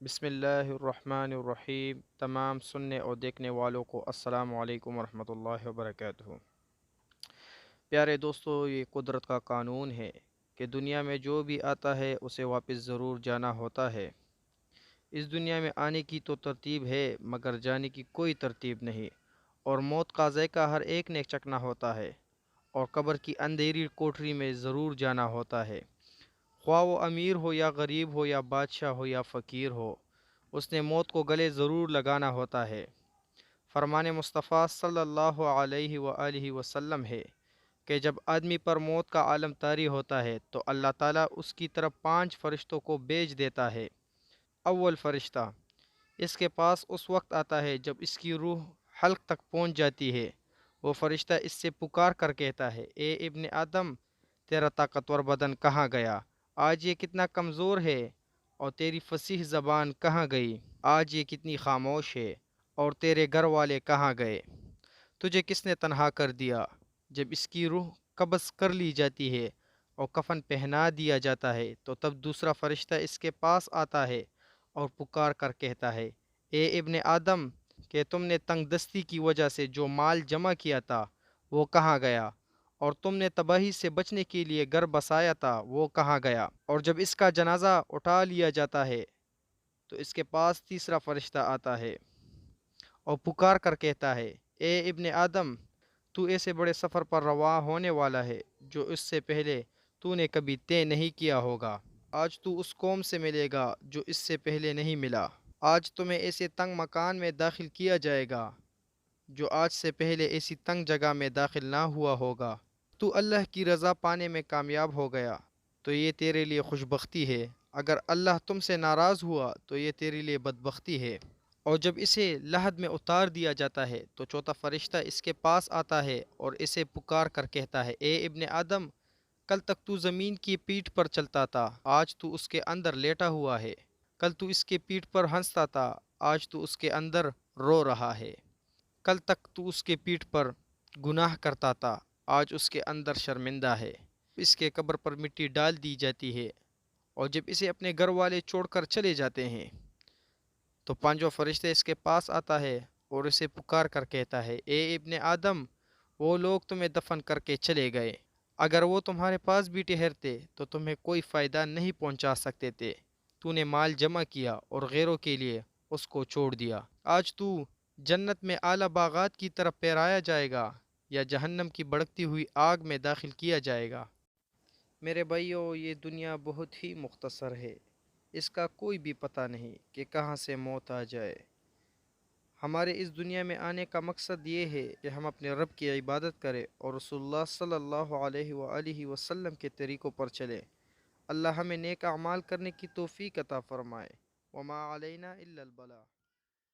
بسم اللہ الرحمن الرحیم۔ تمام سننے اور دیکھنے والوں کو السلام علیکم ورحمۃ اللہ وبرکاتہ۔ پیارے دوستو، یہ قدرت کا قانون ہے کہ دنیا میں جو بھی آتا ہے اسے واپس ضرور جانا ہوتا ہے۔ اس دنیا میں آنے کی تو ترتیب ہے مگر جانے کی کوئی ترتیب نہیں، اور موت کا ذائقہ ہر ایک نے چکھنا ہوتا ہے، اور قبر کی اندھیری کوٹری میں ضرور جانا ہوتا ہے۔ خواہ وہ امیر ہو یا غریب ہو یا بادشاہ ہو یا فقیر ہو، اس نے موت کو گلے ضرور لگانا ہوتا ہے۔ فرمان مصطفیٰ صلی اللہ علیہ وآلہ وسلم ہے کہ جب آدمی پر موت کا عالم طاری ہوتا ہے تو اللہ تعالیٰ اس کی طرف 5 فرشتوں کو بھیج دیتا ہے۔ اول فرشتہ اس کے پاس اس وقت آتا ہے جب اس کی روح حلق تک پہنچ جاتی ہے۔ وہ فرشتہ اس سے پکار کر کہتا ہے، اے ابن آدم، تیرا طاقتور بدن کہاں گیا؟ آج یہ کتنا کمزور ہے، اور تیری فصیح زبان کہاں گئی؟ آج یہ کتنی خاموش ہے، اور تیرے گھر والے کہاں گئے؟ تجھے کس نے تنہا کر دیا؟ جب اس کی روح قبض کر لی جاتی ہے اور کفن پہنا دیا جاتا ہے تو تب دوسرا فرشتہ اس کے پاس آتا ہے اور پکار کر کہتا ہے، اے ابن آدم، کہ تم نے تنگ دستی کی وجہ سے جو مال جمع کیا تھا وہ کہاں گیا؟ اور تم نے تباہی سے بچنے کے لیے گھر بسایا تھا وہ کہاں گیا؟ اور جب اس کا جنازہ اٹھا لیا جاتا ہے تو اس کے پاس تیسرا فرشتہ آتا ہے اور پکار کر کہتا ہے، اے ابن آدم، تو ایسے بڑے سفر پر رواں ہونے والا ہے جو اس سے پہلے تو نے کبھی طے نہیں کیا ہوگا۔ آج تو اس قوم سے ملے گا جو اس سے پہلے نہیں ملا۔ آج تمہیں ایسے تنگ مکان میں داخل کیا جائے گا جو آج سے پہلے ایسی تنگ جگہ میں داخل نہ ہوا ہوگا۔ تو اللہ کی رضا پانے میں کامیاب ہو گیا تو یہ تیرے لیے خوش بختی ہے، اگر اللہ تم سے ناراض ہوا تو یہ تیرے لیے بدبختی ہے۔ اور جب اسے لحد میں اتار دیا جاتا ہے تو چوتھا فرشتہ اس کے پاس آتا ہے اور اسے پکار کر کہتا ہے، اے ابن آدم، کل تک تو زمین کی پیٹھ پر چلتا تھا، آج تو اس کے اندر لیٹا ہوا ہے۔ کل تو اس کے پیٹھ پر ہنستا تھا، آج تو اس کے اندر رو رہا ہے۔ کل تک تو اس کے پیٹھ پر گناہ کرتا تھا، آج اس کے اندر شرمندہ ہے۔ اس کے قبر پر مٹی ڈال دی جاتی ہے، اور جب اسے اپنے گھر والے چھوڑ کر چلے جاتے ہیں تو پانچواں فرشتہ اس کے پاس آتا ہے اور اسے پکار کر کہتا ہے، اے ابن آدم، وہ لوگ تمہیں دفن کر کے چلے گئے، اگر وہ تمہارے پاس بھی ٹھہرتے تو تمہیں کوئی فائدہ نہیں پہنچا سکتے تھے۔ تو نے مال جمع کیا اور غیروں کے لیے اس کو چھوڑ دیا۔ آج تو جنت میں اعلیٰ باغات کی طرف پھیرایا جائے گا یا جہنم کی بھڑکتی ہوئی آگ میں داخل کیا جائے گا۔ میرے بھائیوں، یہ دنیا بہت ہی مختصر ہے، اس کا کوئی بھی پتہ نہیں کہ کہاں سے موت آ جائے۔ ہمارے اس دنیا میں آنے کا مقصد یہ ہے کہ ہم اپنے رب کی عبادت کریں اور رسول اللہ صلی اللہ علیہ وآلہ وسلم کے طریقوں پر چلیں۔ اللہ ہمیں نیک اعمال کرنے کی توفیق عطا فرمائے۔ وما علینا الا البلاغ۔